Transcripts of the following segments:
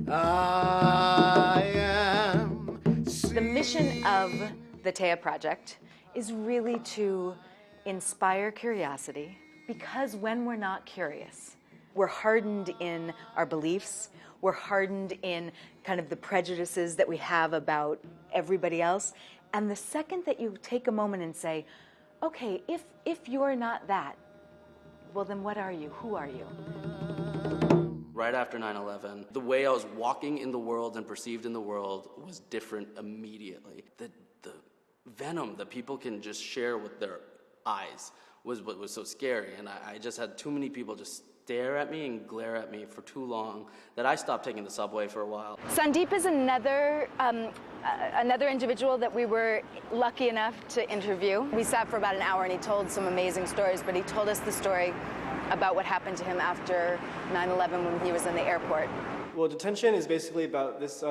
I am The mission of the TEA Project is really to inspire curiosity, because when we're not curious, we're hardened in our beliefs, we're hardened in kind of the prejudices that we have about everybody else. And the second that you take a moment and say, okay, if you're not that, well then what are you? Who are you? Right after 9/11, the way I was walking in the world and perceived in the world was different immediately. The venom that people can just share with their eyes was what was so scary. And I just had too many people just stare at me and glare at me for too long that I stopped taking the subway for a while. Sandeep is another individual that we were lucky enough to interview. We sat for about an hour and he told some amazing stories, but he told us the story about what happened to him after 9/11 when he was in the airport. Well, Detention is basically about this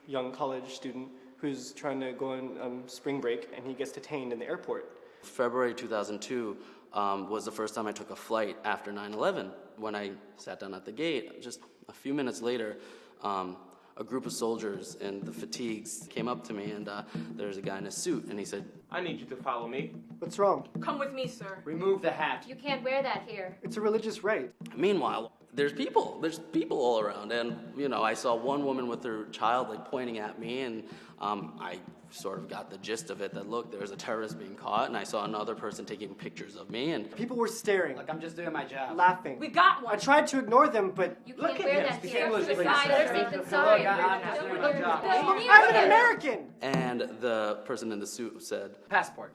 young college student who's trying to go on spring break, and he gets detained in the airport. February 2002 was the first time I took a flight after 9/11. When I sat down at the gate, just a few minutes later, a group of soldiers in the fatigues came up to me, and there's a guy in a suit, and he said, I need you to follow me. What's wrong? Come with me, sir. Remove the hat. You can't wear that here. It's a religious rite. Meanwhile, there's people all around, and I saw one woman with her child pointing at me, and I sort of got the gist of it, that look, there's a terrorist being caught, and I saw another person taking pictures of me, and people were staring. Like, I'm just doing my job. Laughing. We got one. I tried to ignore them, but You can't wear that here. Sorry. I'm an American! And the person in the suit said, Passport.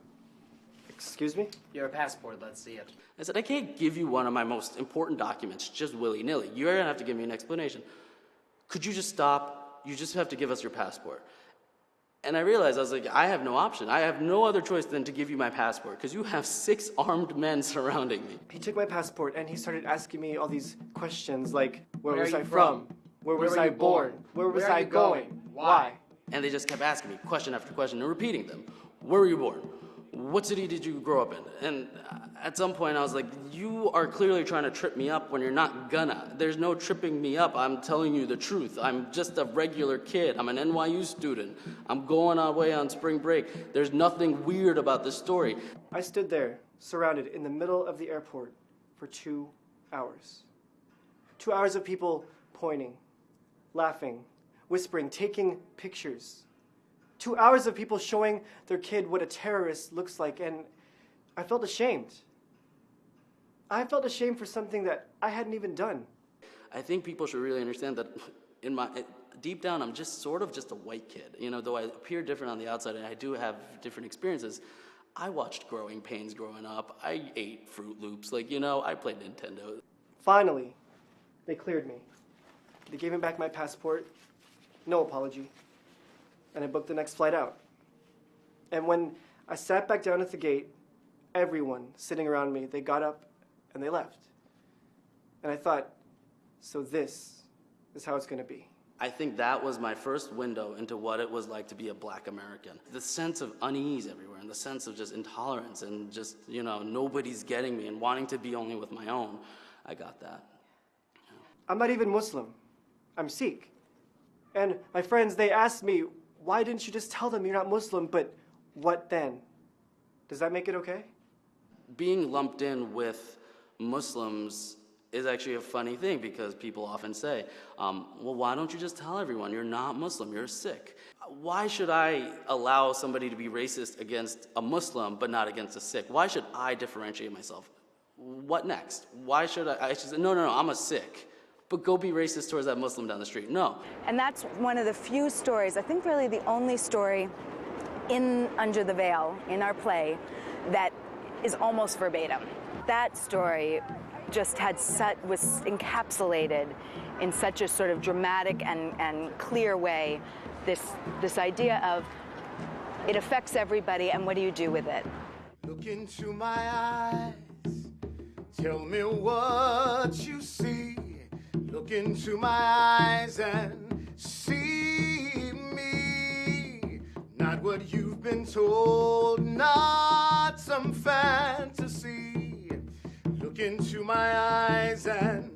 Excuse me? Your passport, let's see it. I said, I can't give you one of my most important documents just willy-nilly. You're going to have to give me an explanation. Could you just stop? You just have to give us your passport. And I realized, I was like, I have no option. I have no other choice than to give you my passport, because you have 6 armed men surrounding me. He took my passport and he started asking me all these questions like, where was are I you from? Where was I born? Where was I going? Why? And they just kept asking me question after question and repeating them. Where were you born? What city did you grow up in? And at some point I was like, you are clearly trying to trip me up when you're not gonna. There's no tripping me up. I'm telling you the truth. I'm just a regular kid. I'm an NYU student. I'm going away on spring break. There's nothing weird about this story. I stood there, surrounded in the middle of the airport for 2 hours. 2 hours of people pointing, laughing, whispering, taking pictures. 2 hours of people showing their kid what a terrorist looks like, and I felt ashamed. I felt ashamed for something that I hadn't even done. I think people should really understand that deep down, I'm just a white kid. Though I appear different on the outside and I do have different experiences, I watched Growing Pains growing up. I ate Fruit Loops. I played Nintendo. Finally, they cleared me. They gave me back my passport, no apology, and I booked the next flight out. And when I sat back down at the gate, everyone sitting around me, they got up and they left. And I thought, so this is how it's going to be. I think that was my first window into what it was like to be a black American. The sense of unease everywhere, and the sense of just intolerance, and just, nobody's getting me, and wanting to be only with my own. I got that. I'm not even Muslim. I'm Sikh. And my friends, they asked me, why didn't you just tell them you're not Muslim? But what then? Does that make it okay? Being lumped in with Muslims is actually a funny thing, because people often say, well, why don't you just tell everyone you're not Muslim, you're Sikh? Why should I allow somebody to be racist against a Muslim but not against a Sikh? Why should I differentiate myself? What next? Why should I should say, no, I'm a Sikh, but go be racist towards that Muslim down the street. No. And that's one of the few stories, I think really the only story in Under the Veil, in our play, that is almost verbatim. That story just was encapsulated in such a sort of dramatic and clear way, this idea of it affects everybody, and what do you do with it? Look into my eyes, tell me what you see. Look into my eyes and see me. Not what you've been told, not some fantasy. Look into my eyes and